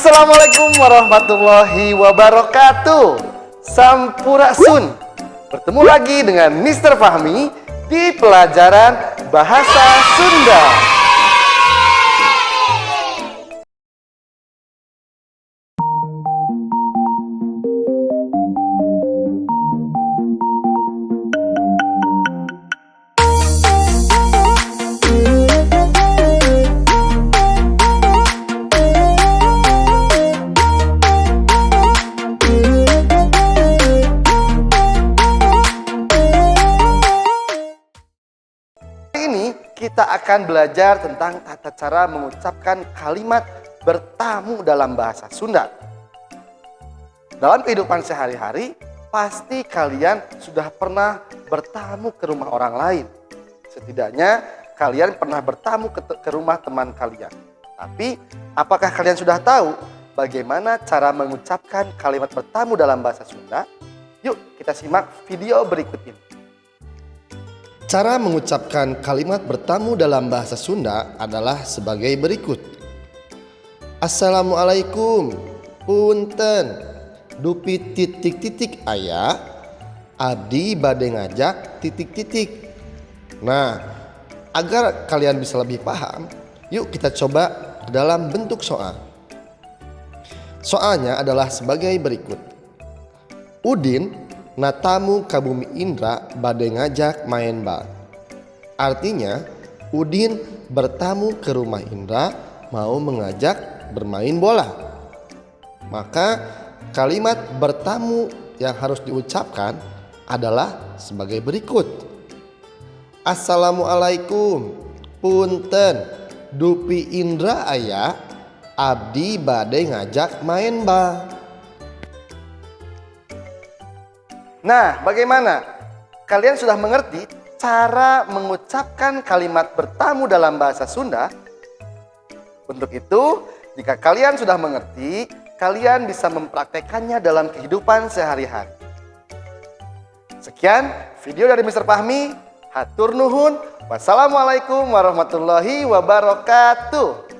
Assalamualaikum warahmatullahi wabarakatuh. Sampurasun. Bertemu lagi dengan Mr. Fahmi di pelajaran Bahasa Sunda. Kita akan belajar tentang tata cara mengucapkan kalimat bertamu dalam bahasa Sunda. Dalam kehidupan sehari-hari, pasti kalian sudah pernah bertamu ke rumah orang lain. Setidaknya kalian pernah bertamu ke rumah teman kalian. Tapi, apakah kalian sudah tahu bagaimana cara mengucapkan kalimat bertamu dalam bahasa Sunda? Yuk, kita simak video berikut ini. Cara mengucapkan kalimat bertamu dalam bahasa Sunda adalah sebagai berikut. Assalamualaikum, punten, dupi titik-titik aya, abdi bade ngajak titik-titik. Nah, agar kalian bisa lebih paham, yuk kita coba dalam bentuk soal. Soalnya adalah sebagai berikut. Udin natamu ka bumi Indra bade ngajak main bal. Artinya, Udin bertamu ke rumah Indra mau mengajak bermain bola. Maka kalimat bertamu yang harus diucapkan adalah sebagai berikut. Assalamualaikum, punten, dupi Indra aya, abdi bade ngajak main bal. Nah, bagaimana? Kalian sudah mengerti cara mengucapkan kalimat bertamu dalam bahasa Sunda? Untuk itu, jika kalian sudah mengerti, kalian bisa mempraktekannya dalam kehidupan sehari-hari. Sekian video dari Mr. Fahmi. Hatur nuhun. Wassalamualaikum warahmatullahi wabarakatuh.